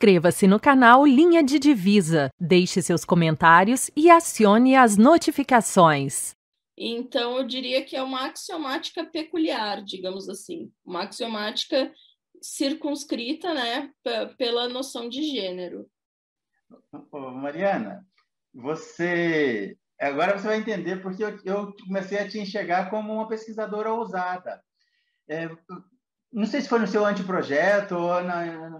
Inscreva-se no canal Linha de Divisa, deixe seus comentários e acione as notificações. Então, eu diria que é uma axiomática peculiar, digamos assim. Uma axiomática circunscrita, né, pela noção de gênero. Mariana, agora você vai entender porque eu comecei a te enxergar como uma pesquisadora ousada. Não sei se foi no seu anteprojeto ou,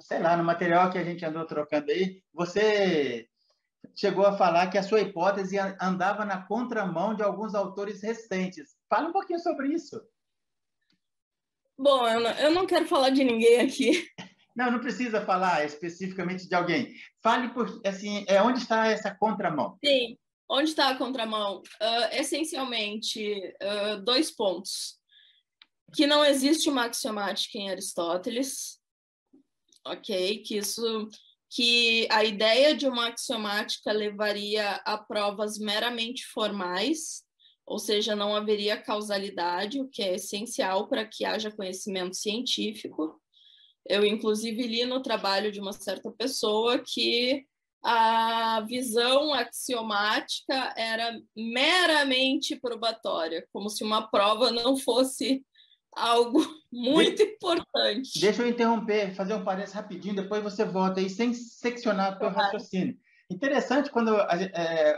sei lá, no material que a gente andou trocando aí, você chegou a falar que a sua hipótese andava na contramão de alguns autores recentes. Fala um pouquinho sobre isso. Bom, eu não quero falar de ninguém aqui. Não precisa falar especificamente de alguém. Fale assim, onde está essa contramão? Sim, onde está a contramão? Essencialmente, 2 pontos. Que não existe uma axiomática em Aristóteles, ok? Que a ideia de uma axiomática levaria a provas meramente formais, ou seja, não haveria causalidade, o que é essencial para que haja conhecimento científico. Eu, inclusive, li no trabalho de uma certa pessoa que a visão axiomática era meramente probatória, como se uma prova não fosse algo muito importante. Deixa eu interromper, fazer um parênteses rapidinho, depois você volta aí sem seccionar o teu raciocínio. Interessante quando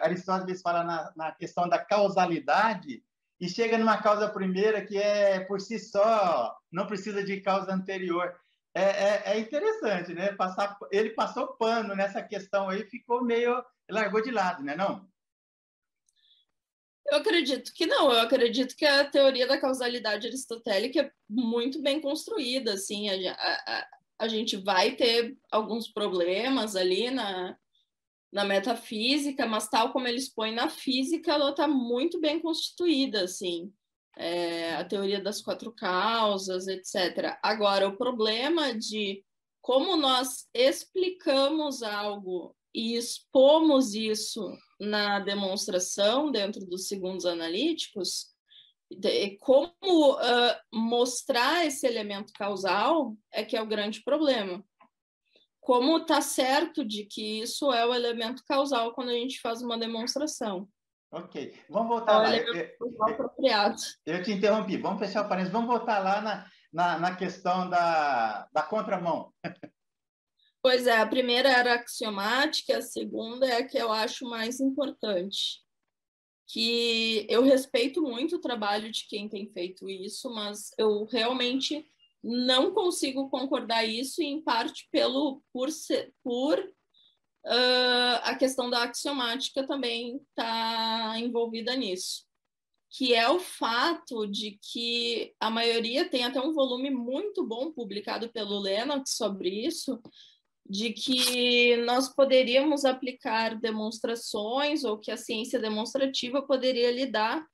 Aristóteles fala na questão da causalidade e chega numa causa primeira que é por si só, não precisa de causa anterior. É interessante, né? Ele passou pano nessa questão aí, ficou meio... largou de lado, né? Não? Eu acredito que não. Eu acredito que a teoria da causalidade aristotélica é muito bem construída. Assim, a gente vai ter alguns problemas ali na metafísica, mas tal como eles põem na física, ela está muito bem constituída, assim. A teoria das 4 causas, etc. Agora, o problema de como nós explicamos algo e expomos isso na demonstração dentro dos segundos analíticos, como mostrar esse elemento causal é que é o grande problema. Como está certo de que isso é o elemento causal quando a gente faz uma demonstração. Ok, vamos voltar lá. Apropriado. Eu te interrompi, vamos fechar o parênteses, vamos voltar lá na questão da contramão. Pois é, a primeira era axiomática, a segunda é a que eu acho mais importante. Que eu respeito muito o trabalho de quem tem feito isso, mas eu realmente não consigo concordar isso, em parte por a questão da axiomática também está envolvida nisso, que é o fato de que a maioria tem até um volume muito bom publicado pelo Lennox sobre isso, de que nós poderíamos aplicar demonstrações ou que a ciência demonstrativa poderia lidar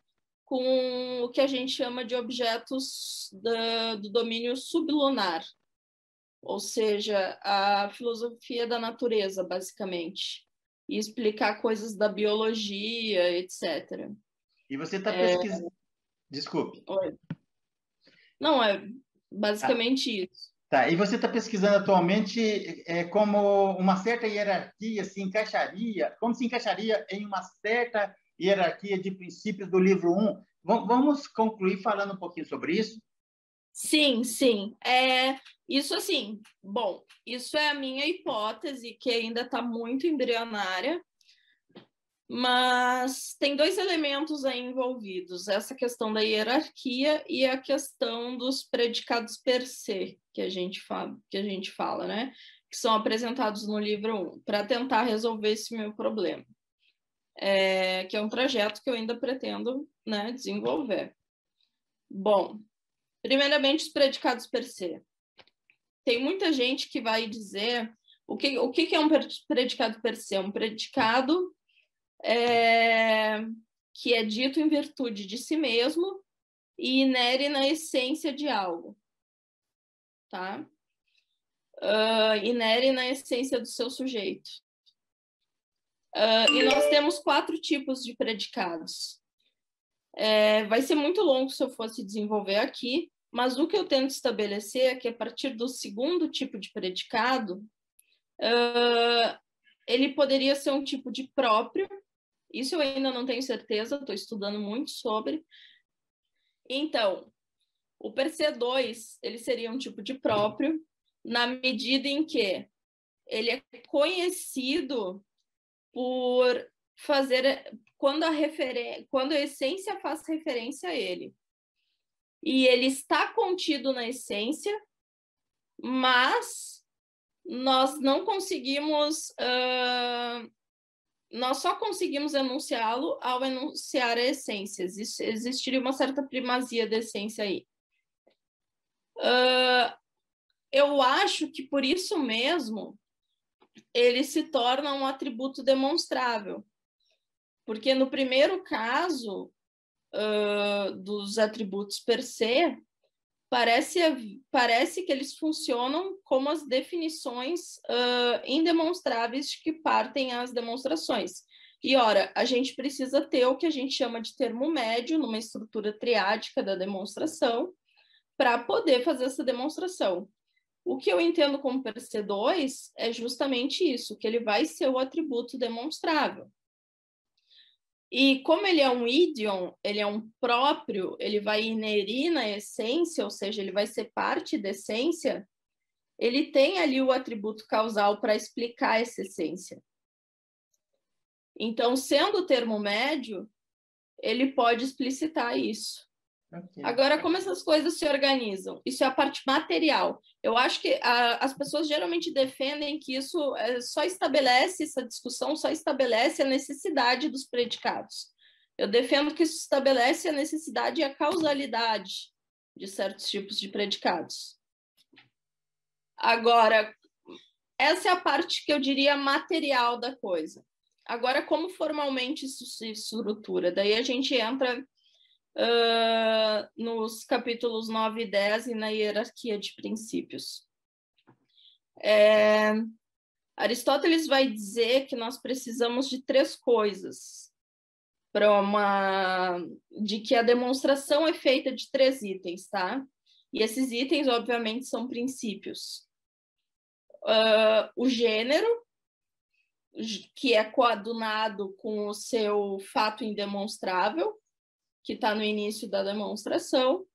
com o que a gente chama de objetos do domínio sublunar, ou seja, a filosofia da natureza, basicamente, e explicar coisas da biologia, etc. E você está pesquisando... Desculpe. Oi. Não, é basicamente isso. Tá, e você está pesquisando atualmente como uma certa hierarquia como se encaixaria em uma certa hierarquia de princípios do livro 1. Vamos concluir falando um pouquinho sobre isso? Sim. Isso assim, bom, isso é a minha hipótese, que ainda está muito embrionária, mas tem 2 elementos aí envolvidos, essa questão da hierarquia e a questão dos predicados per se, que a gente fala, né? Que são apresentados no livro 1, para tentar resolver esse meu problema. Que é um projeto que eu ainda pretendo, né, desenvolver. Bom, primeiramente, os predicados per se. Tem muita gente que vai dizer o que é um predicado per se? Um predicado que é dito em virtude de si mesmo e inere na essência de algo, tá? Inere na essência do seu sujeito. E nós temos 4 tipos de predicados. Vai ser muito longo se eu fosse desenvolver aqui, mas o que eu tento estabelecer é que a partir do segundo tipo de predicado, Ele poderia ser um tipo de próprio, isso eu ainda não tenho certeza, estou estudando muito sobre. Então, o per se 2, ele seria um tipo de próprio, na medida em que ele é conhecido por fazer, quando a essência faz referência a ele. E ele está contido na essência, mas nós não conseguimos, nós só conseguimos enunciá-lo ao enunciar a essência. Existiria uma certa primazia da essência aí. Eu acho que por isso mesmo ele se torna um atributo demonstrável. Porque no primeiro caso dos atributos per se, parece que eles funcionam como as definições indemonstráveis que partem as demonstrações. E, ora, a gente precisa ter o que a gente chama de termo médio numa estrutura triádica da demonstração para poder fazer essa demonstração. O que eu entendo como per se 2 é justamente isso, que ele vai ser o atributo demonstrável. E como ele é um ídion, ele é um próprio, ele vai inerir na essência, ou seja, ele vai ser parte da essência, ele tem ali o atributo causal para explicar essa essência. Então, sendo o termo médio, ele pode explicitar isso. Okay. Agora, como essas coisas se organizam? Isso é a parte material. Eu acho que as pessoas geralmente defendem que isso só estabelece, essa discussão só estabelece a necessidade dos predicados. Eu defendo que isso estabelece a necessidade e a causalidade de certos tipos de predicados. Agora, essa é a parte que eu diria material da coisa. Agora, como formalmente isso se estrutura? Daí a gente entra nos capítulos 9 e 10 e na hierarquia de princípios. Aristóteles vai dizer que nós precisamos de 3 coisas de que a demonstração é feita de 3 itens, tá? E esses itens, obviamente, são princípios. O gênero, que é coadunado com o seu fato indemonstrável, que está no início da demonstração,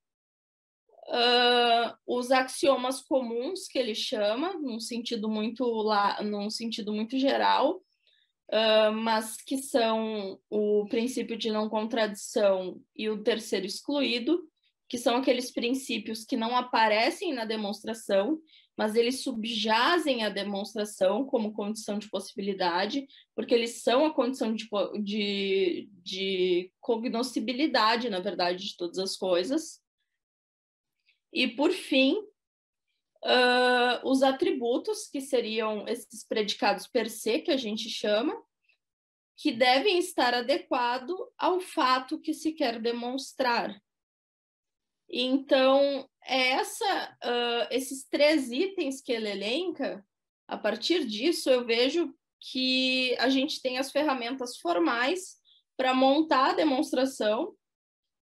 os axiomas comuns, que ele chama, num sentido muito geral, mas que são o princípio de não contradição e o terceiro excluído, que são aqueles princípios que não aparecem na demonstração, mas eles subjazem a demonstração como condição de possibilidade, porque eles são a condição de cognoscibilidade, na verdade, de todas as coisas. E, por fim, os atributos, que seriam esses predicados per se, que a gente chama, que devem estar adequados ao fato que se quer demonstrar. Então, esses 3 itens que ele elenca, a partir disso eu vejo que a gente tem as ferramentas formais para montar a demonstração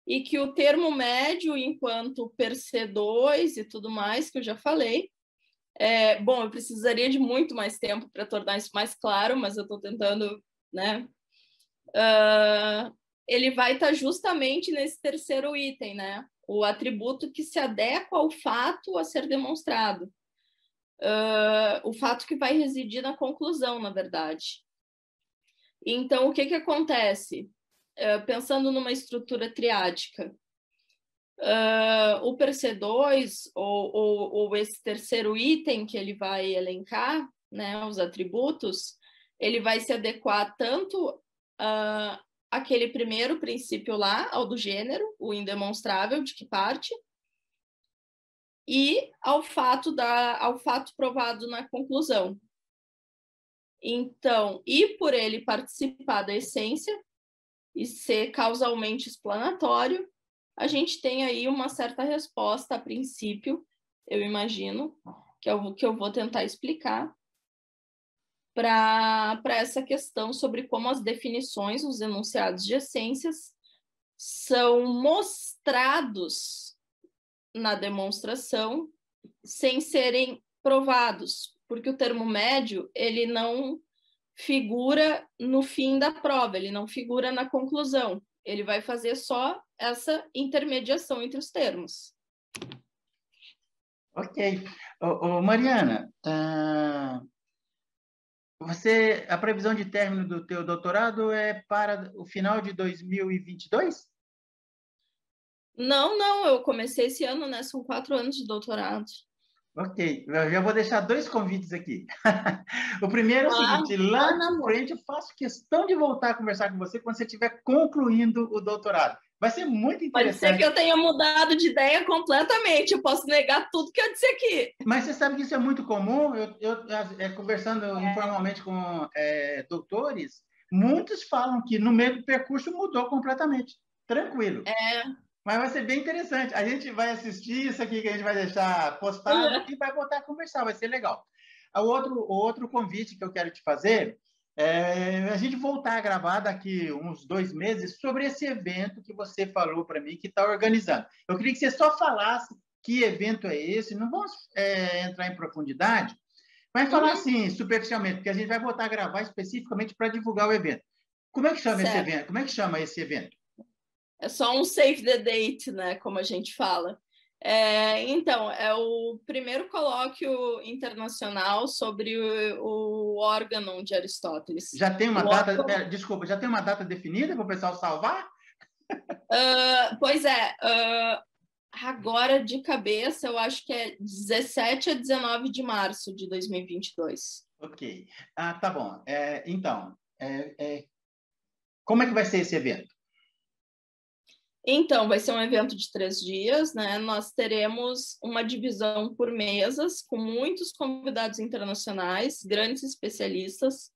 e que o termo médio, enquanto per se 2 e tudo mais, que eu já falei, bom, eu precisaria de muito mais tempo para tornar isso mais claro, mas eu estou tentando, né? Ele vai estar justamente nesse terceiro item, né? O atributo que se adequa ao fato a ser demonstrado. O fato que vai residir na conclusão, na verdade. Então, o que acontece? Pensando numa estrutura triádica, o per se 2, ou esse terceiro item que ele vai elencar, né, os atributos, ele vai se adequar tanto aquele primeiro princípio lá, ao do gênero, o indemonstrável, de que parte, e ao fato provado na conclusão. Então, e por ele participar da essência e ser causalmente explanatório, a gente tem aí uma certa resposta a princípio, eu imagino, que eu vou tentar explicar, para essa questão sobre como as definições, os enunciados de essências, são mostrados na demonstração sem serem provados. porque o termo médio, ele não figura no fim da prova, ele não figura na conclusão. Ele vai fazer só essa intermediação entre os termos. Ok. Mariana, a previsão de término do teu doutorado é para o final de 2022? Não, eu comecei esse ano, né? São 4 anos de doutorado. Ok, eu já vou deixar 2 convites aqui. O primeiro é o seguinte, lá na frente eu faço questão de voltar a conversar com você quando você estiver concluindo o doutorado. Vai ser muito interessante. Pode ser que eu tenha mudado de ideia completamente, eu posso negar tudo que eu disse aqui. Mas você sabe que isso é muito comum, conversando informalmente com doutores, muitos falam que no meio do percurso mudou completamente. Tranquilo. Mas vai ser bem interessante. A gente vai assistir isso aqui que a gente vai deixar postado e vai voltar a conversar, vai ser legal. O outro convite que eu quero te fazer é a gente voltar a gravar daqui uns 2 meses sobre esse evento que você falou para mim que está organizando. Eu queria que você só falasse que evento é esse, não vamos entrar em profundidade, mas falar assim, superficialmente, porque a gente vai voltar a gravar especificamente para divulgar o evento. Como é que chama esse evento? Como é que chama esse evento? É só um save the date, né? Como a gente fala. Então, é o primeiro colóquio internacional sobre o órgão de Aristóteles. Já tem uma data, desculpa, já tem uma data definida para o pessoal salvar? Pois é, agora de cabeça eu acho que é 17 a 19 de março de 2022. Ok, tá bom. Então, como é que vai ser esse evento? Então, vai ser um evento de 3 dias, né? Nós teremos uma divisão por mesas, com muitos convidados internacionais, grandes especialistas.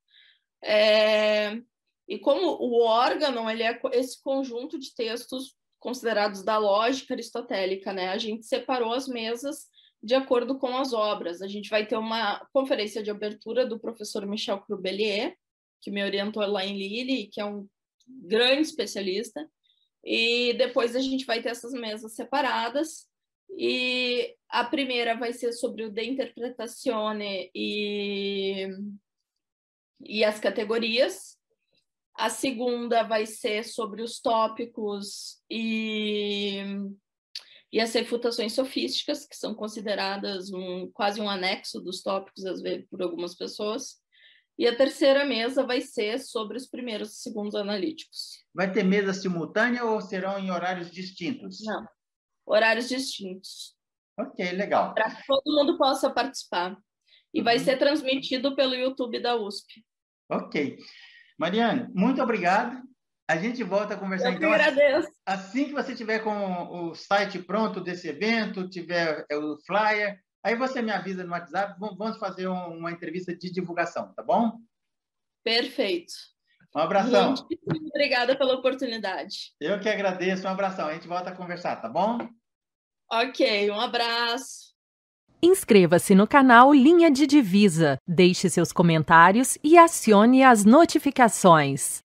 E como o órgão, ele é esse conjunto de textos considerados da lógica aristotélica, né? A gente separou as mesas de acordo com as obras. A gente vai ter uma conferência de abertura do professor Michel Crubelier, que me orientou lá em Lille, que é um grande especialista. E depois a gente vai ter essas mesas separadas, e a primeira vai ser sobre o De Interpretatione e as categorias, a segunda vai ser sobre os tópicos e as refutações sofísticas, que são consideradas quase um anexo dos tópicos, às vezes, por algumas pessoas. E a terceira mesa vai ser sobre os primeiros e segundos analíticos. Vai ter mesa simultânea ou serão em horários distintos? Não, horários distintos. Ok, legal. Para que todo mundo possa participar. E vai ser transmitido pelo YouTube da USP. Ok. Mariane, muito obrigado. A gente volta a conversar então. Eu agradeço. Assim que você tiver com o site pronto desse evento, tiver o flyer, aí você me avisa no WhatsApp, vamos fazer uma entrevista de divulgação, tá bom? Perfeito. Um abração. Muito obrigada pela oportunidade. Eu que agradeço, um abração. A gente volta a conversar, tá bom? Ok, um abraço. Inscreva-se no canal Linha de Divisa, deixe seus comentários e acione as notificações.